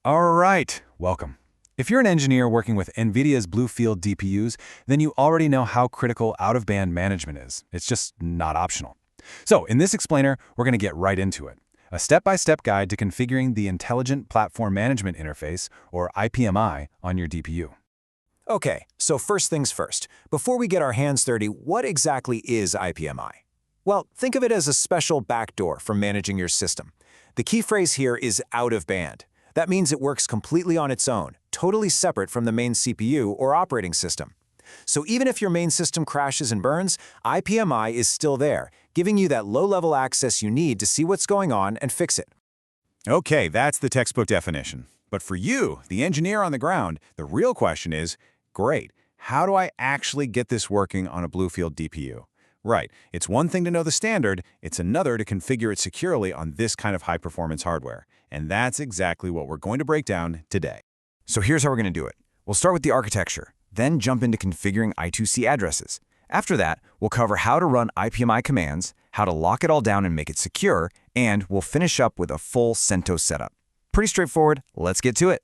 All right, welcome. If you're an engineer working with NVIDIA's BlueField DPUs, then you already know how critical out-of-band management is. It's just not optional. So in this explainer, we're going to get right into it. A step-by-step guide to configuring the Intelligent Platform Management Interface, or IPMI, on your DPU. Okay, so first things first. Before we get our hands dirty, what exactly is IPMI? Well, think of it as a special backdoor for managing your system. The key phrase here is out of band. That means it works completely on its own, totally separate from the main CPU or operating system. So even if your main system crashes and burns, IPMI is still there, giving you that low-level access you need to see what's going on and fix it. Okay, that's the textbook definition. But for you, the engineer on the ground, the real question is, great, how do I actually get this working on a BlueField DPU? Right, it's one thing to know the standard, it's another to configure it securely on this kind of high-performance hardware. And that's exactly what we're going to break down today. So here's how we're going to do it. We'll start with the architecture, then jump into configuring I2C addresses. After that, we'll cover how to run IPMI commands, how to lock it all down and make it secure, and we'll finish up with a full CentOS setup. Pretty straightforward. Let's get to it.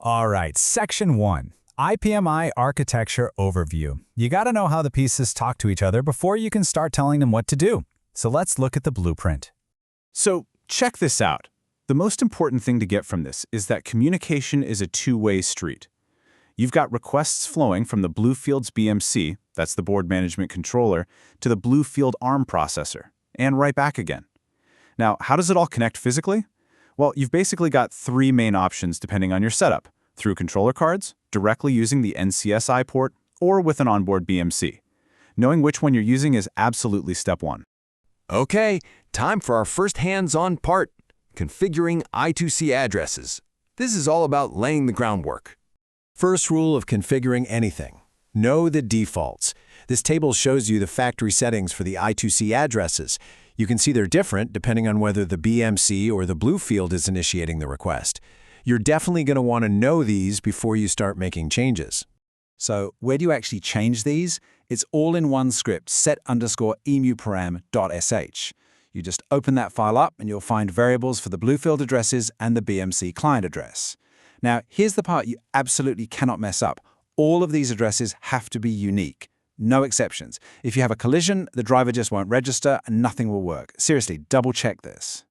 All right, Section 1. IPMI Architecture Overview. You got to know how the pieces talk to each other before you can start telling them what to do. So let's look at the blueprint. So check this out. The most important thing to get from this is that communication is a two-way street. You've got requests flowing from the BlueField's BMC, that's the board management controller, to the BlueField Arm processor, and right back again. Now, how does it all connect physically? Well, you've basically got three main options depending on your setup: through controller cards, directly using the NCSI port, or with an onboard BMC. Knowing which one you're using is absolutely step one. Okay, time for our first hands-on part, configuring I2C addresses. This is all about laying the groundwork. First rule of configuring anything: know the defaults. This table shows you the factory settings for the I2C addresses. You can see they're different depending on whether the BMC or the BlueField is initiating the request. You're definitely going to want to know these before you start making changes. So where do you actually change these? It's all in one script, set_emuparam.sh. You just open that file up and you'll find variables for the BlueField addresses and the BMC client address. Now, here's the part you absolutely cannot mess up. All of these addresses have to be unique. No exceptions. If you have a collision, the driver just won't register and nothing will work. Seriously, double check this.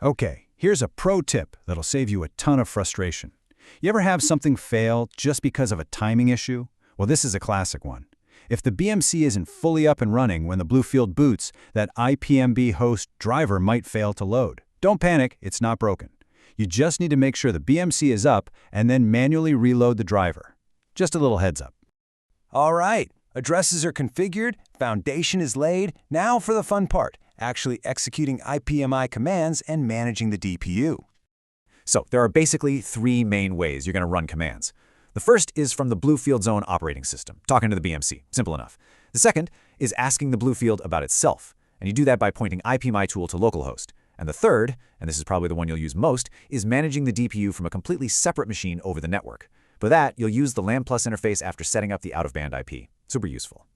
Okay, here's a pro tip that'll save you a ton of frustration. You ever have something fail just because of a timing issue? Well, this is a classic one. If the BMC isn't fully up and running when the BlueField boots, that IPMB host driver might fail to load. Don't panic, it's not broken. You just need to make sure the BMC is up and then manually reload the driver. Just a little heads up. All right, addresses are configured, foundation is laid. Now for the fun part, actually executing IPMI commands and managing the DPU. So there are basically three main ways you're going to run commands. The first is from the BlueField's own operating system, talking to the BMC. Simple enough. The second is asking the BlueField about itself, and you do that by pointing IPMitool to localhost. And the third, and this is probably the one you'll use most, is managing the DPU from a completely separate machine over the network. For that, you'll use the LAN Plus interface after setting up the out-of-band IP. Super useful.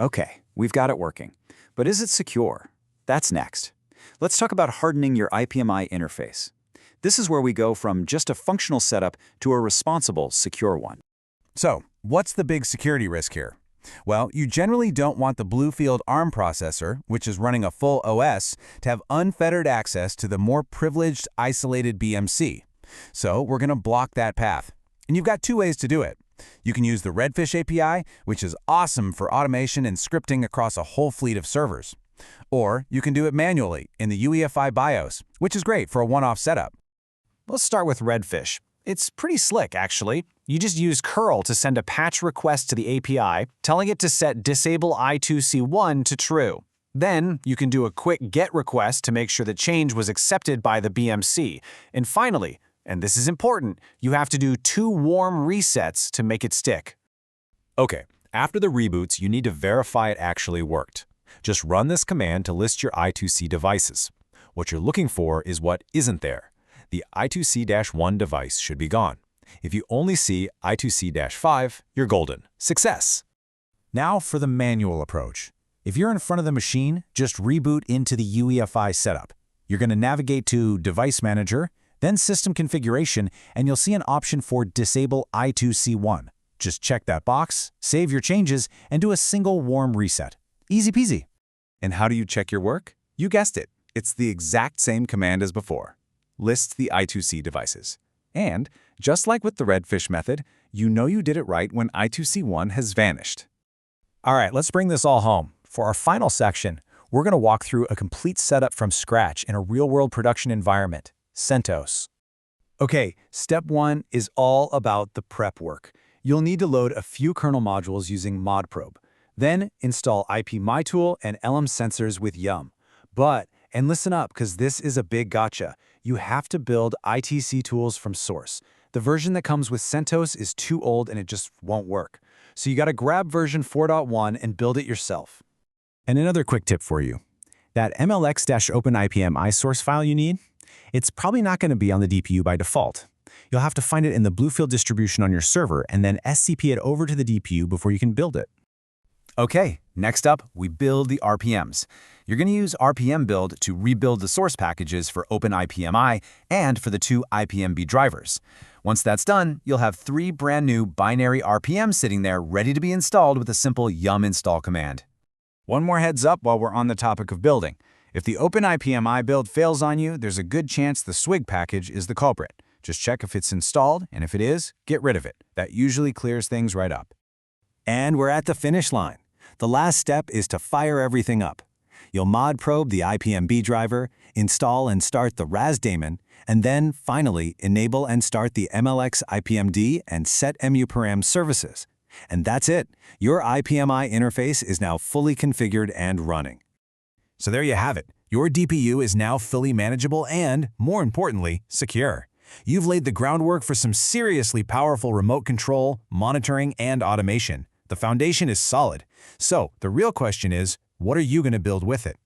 Okay, we've got it working. But is it secure? That's next. Let's talk about hardening your IPMI interface. This is where we go from just a functional setup to a responsible, secure one. So, what's the big security risk here? Well, you generally don't want the BlueField Arm processor, which is running a full OS, to have unfettered access to the more privileged, isolated BMC. So we're going to block that path. And you've got two ways to do it. You can use the Redfish API, which is awesome for automation and scripting across a whole fleet of servers. Or you can do it manually in the UEFI BIOS, which is great for a one-off setup. Let's start with Redfish. It's pretty slick, actually. You just use curl to send a patch request to the API, telling it to set disable I2C1 to true. Then you can do a quick get request to make sure the change was accepted by the BMC. And finally, and this is important, you have to do 2 warm resets to make it stick. Okay, after the reboots, you need to verify it actually worked. Just run this command to list your I2C devices. What you're looking for is what isn't there. The I2C-1 device should be gone. If you only see I2C-5, you're golden. Success! Now for the manual approach. If you're in front of the machine, just reboot into the UEFI setup. You're going to navigate to Device Manager, then System Configuration, and you'll see an option for Disable I2C1. Just check that box, save your changes, and do a single warm reset. Easy peasy. And how do you check your work? You guessed it. It's the exact same command as before. List the I2C devices. And, just like with the redfish method, you know you did it right when I2C1 has vanished. All right, let's bring this all home. For our final section, we're going to walk through a complete setup from scratch in a real-world production environment, CentOS. Okay, step 1 is all about the prep work. You'll need to load a few kernel modules using modprobe. Then install ipmitool and LM sensors with Yum. But, and listen up, because this is a big gotcha, you have to build ITC tools from source. The version that comes with CentOS is too old and it just won't work. So you gotta grab version 4.1 and build it yourself. And another quick tip for you. That mlx-openIPMI source file you need, it's probably not going to be on the DPU by default. You'll have to find it in the BlueField distribution on your server and then SCP it over to the DPU before you can build it. Okay, next up, we build the RPMs. You're going to use RPM build to rebuild the source packages for OpenIPMI and for the 2 IPMB drivers. Once that's done, you'll have 3 brand new binary RPMs sitting there ready to be installed with a simple yum install command. One more heads up while we're on the topic of building. If the OpenIPMI build fails on you, there's a good chance the Swig package is the culprit. Just check if it's installed, and if it is, get rid of it. That usually clears things right up. And we're at the finish line. The last step is to fire everything up. You'll mod probe the IPMB driver, install and start the RAS daemon, and then, finally, enable and start the MLX IPMD and set MU-param services. And that's it. Your IPMI interface is now fully configured and running. So there you have it. Your DPU is now fully manageable and, more importantly, secure. You've laid the groundwork for some seriously powerful remote control, monitoring, and automation. The foundation is solid. So the real question is, what are you going to build with it?